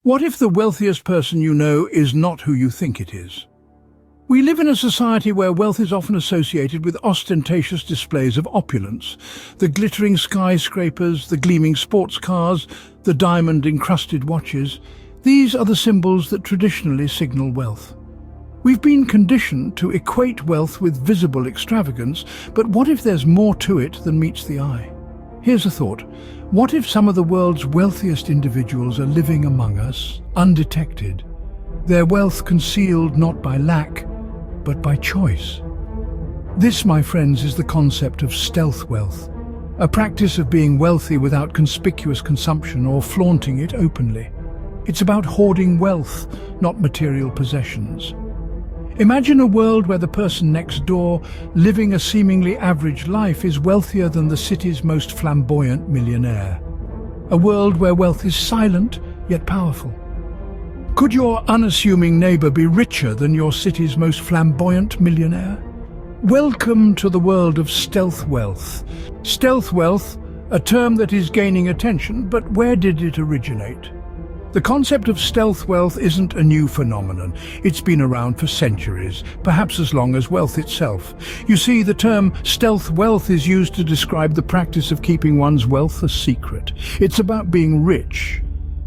What if the wealthiest person you know is not who you think it is? We live in a society where wealth is often associated with ostentatious displays of opulence. The glittering skyscrapers, the gleaming sports cars, the diamond-encrusted watches. These are the symbols that traditionally signal wealth. We've been conditioned to equate wealth with visible extravagance, but what if there's more to it than meets the eye? Here's a thought. What if some of the world's wealthiest individuals are living among us, undetected? Their wealth concealed not by lack, but by choice. This, my friends, is the concept of stealth wealth, a practice of being wealthy without conspicuous consumption or flaunting it openly. It's about hoarding wealth, not material possessions. Imagine a world where the person next door, living a seemingly average life, is wealthier than the city's most flamboyant millionaire. A world where wealth is silent, yet powerful. Could your unassuming neighbor be richer than your city's most flamboyant millionaire? Welcome to the world of stealth wealth. Stealth wealth, a term that is gaining attention, but where did it originate? The concept of stealth wealth isn't a new phenomenon. It's been around for centuries, perhaps as long as wealth itself. You see, the term stealth wealth is used to describe the practice of keeping one's wealth a secret. It's about being rich,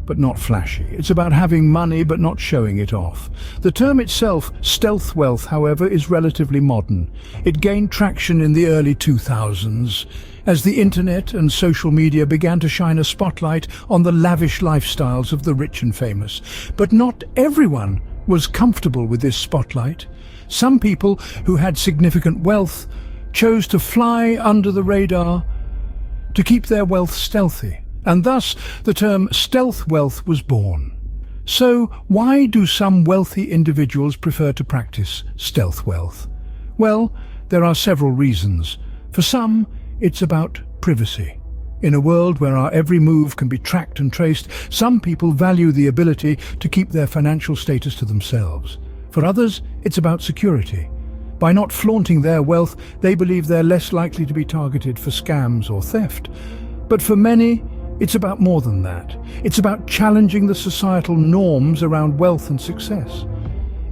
but not flashy. It's about having money but not showing it off. The term itself, stealth wealth, however, is relatively modern. It gained traction in the early 2000s as the internet and social media began to shine a spotlight on the lavish lifestyles of the rich and famous. But not everyone was comfortable with this spotlight. Some people who had significant wealth chose to fly under the radar to keep their wealth stealthy. And thus, the term stealth wealth was born. So, why do some wealthy individuals prefer to practice stealth wealth? Well, there are several reasons. For some, it's about privacy. In a world where our every move can be tracked and traced, some people value the ability to keep their financial status to themselves. For others, it's about security. By not flaunting their wealth, they believe they're less likely to be targeted for scams or theft. But for many, it's about more than that. It's about challenging the societal norms around wealth and success.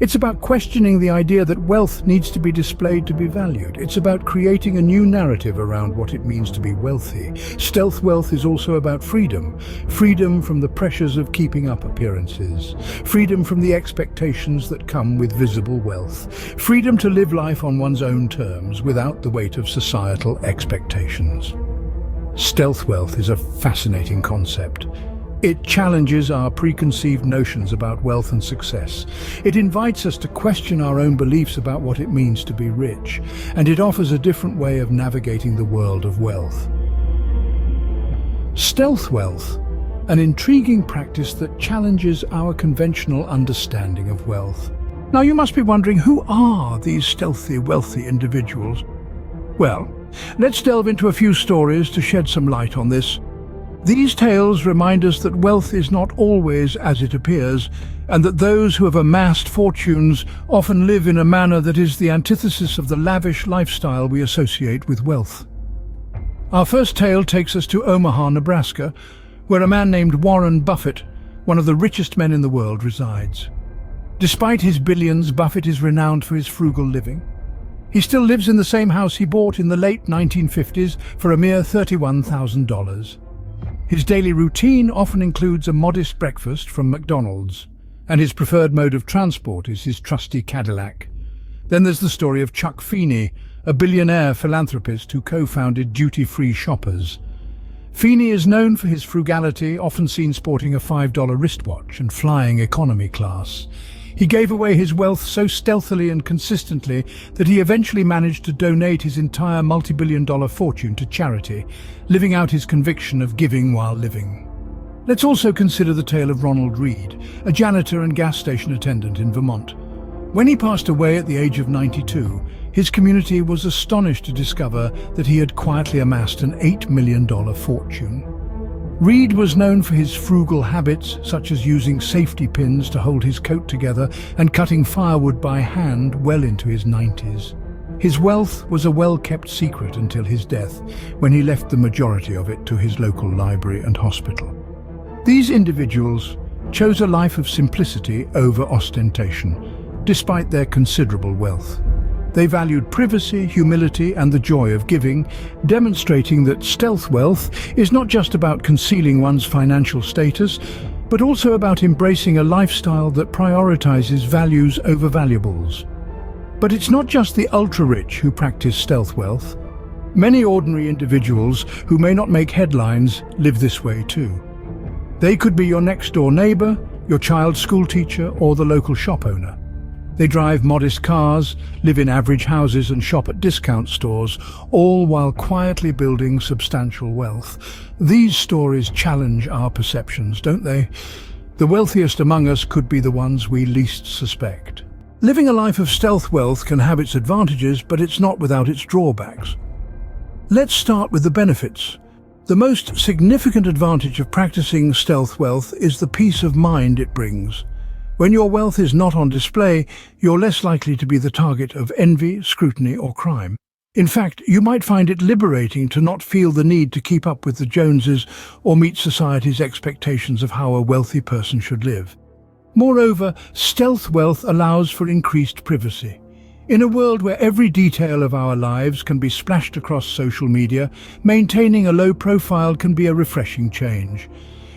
It's about questioning the idea that wealth needs to be displayed to be valued. It's about creating a new narrative around what it means to be wealthy. Stealth wealth is also about freedom. Freedom from the pressures of keeping up appearances. Freedom from the expectations that come with visible wealth. Freedom to live life on one's own terms without the weight of societal expectations. Stealth wealth is a fascinating concept. It challenges our preconceived notions about wealth and success. It invites us to question our own beliefs about what it means to be rich, and it offers a different way of navigating the world of wealth. Stealth wealth, an intriguing practice that challenges our conventional understanding of wealth. Now you must be wondering, who are these stealthy, wealthy individuals? Well, let's delve into a few stories to shed some light on this. These tales remind us that wealth is not always as it appears, and that those who have amassed fortunes often live in a manner that is the antithesis of the lavish lifestyle we associate with wealth. Our first tale takes us to Omaha, Nebraska, where a man named Warren Buffett, one of the richest men in the world, resides. Despite his billions, Buffett is renowned for his frugal living. He still lives in the same house he bought in the late 1950s for a mere $31,000. His daily routine often includes a modest breakfast from McDonald's, and his preferred mode of transport is his trusty Cadillac. Then there's the story of Chuck Feeney, a billionaire philanthropist who co-founded Duty-Free Shoppers. Feeney is known for his frugality, often seen sporting a $5 wristwatch and flying economy class. He gave away his wealth so stealthily and consistently that he eventually managed to donate his entire multi-billion-dollar fortune to charity, living out his conviction of giving while living. Let's also consider the tale of Ronald Reed, a janitor and gas station attendant in Vermont. When he passed away at the age of 92, his community was astonished to discover that he had quietly amassed an $8 million fortune. Reed was known for his frugal habits, such as using safety pins to hold his coat together and cutting firewood by hand well into his 90s. His wealth was a well-kept secret until his death, when he left the majority of it to his local library and hospital. These individuals chose a life of simplicity over ostentation, despite their considerable wealth. They valued privacy, humility, and the joy of giving, demonstrating that stealth wealth is not just about concealing one's financial status, but also about embracing a lifestyle that prioritizes values over valuables. But it's not just the ultra-rich who practice stealth wealth. Many ordinary individuals who may not make headlines live this way too. They could be your next-door neighbor, your child's school teacher, or the local shop owner. They drive modest cars, live in average houses and shop at discount stores, all while quietly building substantial wealth. These stories challenge our perceptions, don't they? The wealthiest among us could be the ones we least suspect. Living a life of stealth wealth can have its advantages, but it's not without its drawbacks. Let's start with the benefits. The most significant advantage of practicing stealth wealth is the peace of mind it brings. When your wealth is not on display, you're less likely to be the target of envy, scrutiny, or crime. In fact, you might find it liberating to not feel the need to keep up with the Joneses or meet society's expectations of how a wealthy person should live. Moreover, stealth wealth allows for increased privacy. In a world where every detail of our lives can be splashed across social media, maintaining a low profile can be a refreshing change.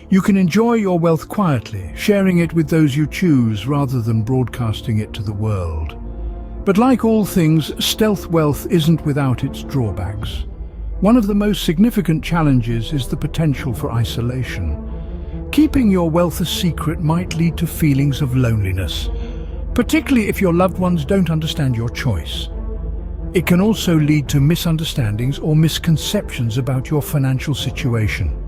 You can enjoy your wealth quietly, sharing it with those you choose rather than broadcasting it to the world. But like all things, stealth wealth isn't without its drawbacks. One of the most significant challenges is the potential for isolation. Keeping your wealth a secret might lead to feelings of loneliness, particularly if your loved ones don't understand your choice. It can also lead to misunderstandings or misconceptions about your financial situation.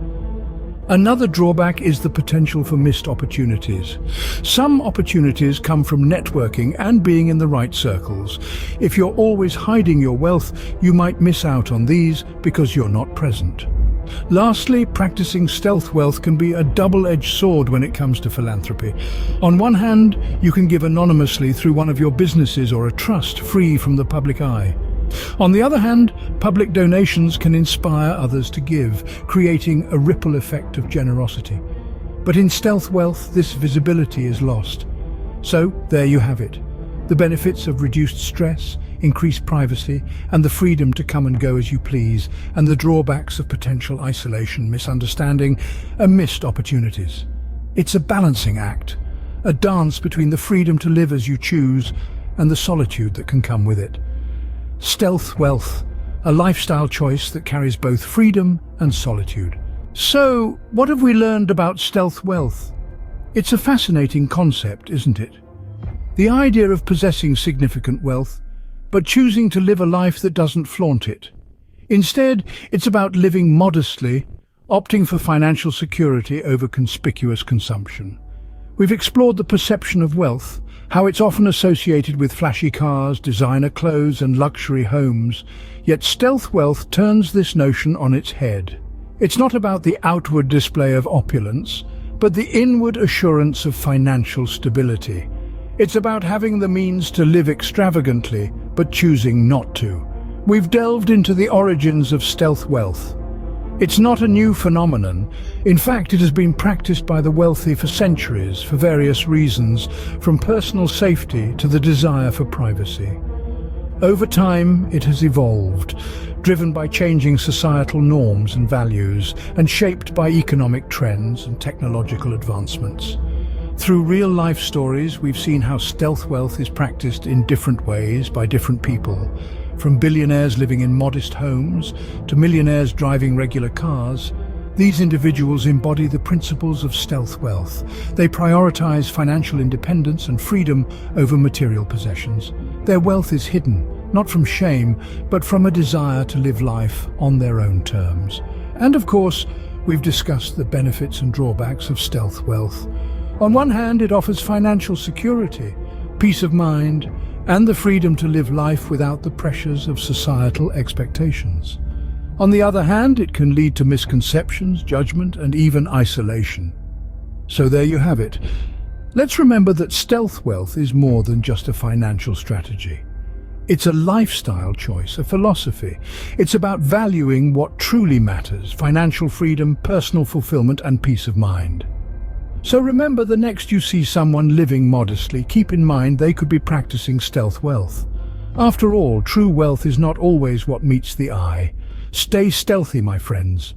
Another drawback is the potential for missed opportunities. Some opportunities come from networking and being in the right circles. If you're always hiding your wealth, you might miss out on these because you're not present. Lastly, practicing stealth wealth can be a double-edged sword when it comes to philanthropy. On one hand, you can give anonymously through one of your businesses or a trust, free from the public eye. On the other hand, public donations can inspire others to give, creating a ripple effect of generosity. But in stealth wealth, this visibility is lost. So, there you have it. The benefits of reduced stress, increased privacy, and the freedom to come and go as you please, and the drawbacks of potential isolation, misunderstanding, and missed opportunities. It's a balancing act, a dance between the freedom to live as you choose and the solitude that can come with it. Stealth wealth, a lifestyle choice that carries both freedom and solitude. So, what have we learned about stealth wealth? It's a fascinating concept, isn't it? The idea of possessing significant wealth, but choosing to live a life that doesn't flaunt it. Instead, it's about living modestly, opting for financial security over conspicuous consumption. We've explored the perception of wealth, how it's often associated with flashy cars, designer clothes, and luxury homes. Yet stealth wealth turns this notion on its head. It's not about the outward display of opulence, but the inward assurance of financial stability. It's about having the means to live extravagantly, but choosing not to. We've delved into the origins of stealth wealth. It's not a new phenomenon. In fact, it has been practiced by the wealthy for centuries, for various reasons, from personal safety to the desire for privacy. Over time, it has evolved, driven by changing societal norms and values, and shaped by economic trends and technological advancements. Through real-life stories, we've seen how stealth wealth is practiced in different ways by different people. From billionaires living in modest homes to millionaires driving regular cars, these individuals embody the principles of stealth wealth. They prioritize financial independence and freedom over material possessions. Their wealth is hidden, not from shame, but from a desire to live life on their own terms. And of course, we've discussed the benefits and drawbacks of stealth wealth. On one hand, it offers financial security, peace of mind, and the freedom to live life without the pressures of societal expectations. On the other hand, it can lead to misconceptions, judgment, and even isolation. So there you have it. Let's remember that stealth wealth is more than just a financial strategy. It's a lifestyle choice, a philosophy. It's about valuing what truly matters: financial freedom, personal fulfillment, and peace of mind. So remember, the next you see someone living modestly, keep in mind they could be practicing stealth wealth. After all, true wealth is not always what meets the eye. Stay stealthy, my friends.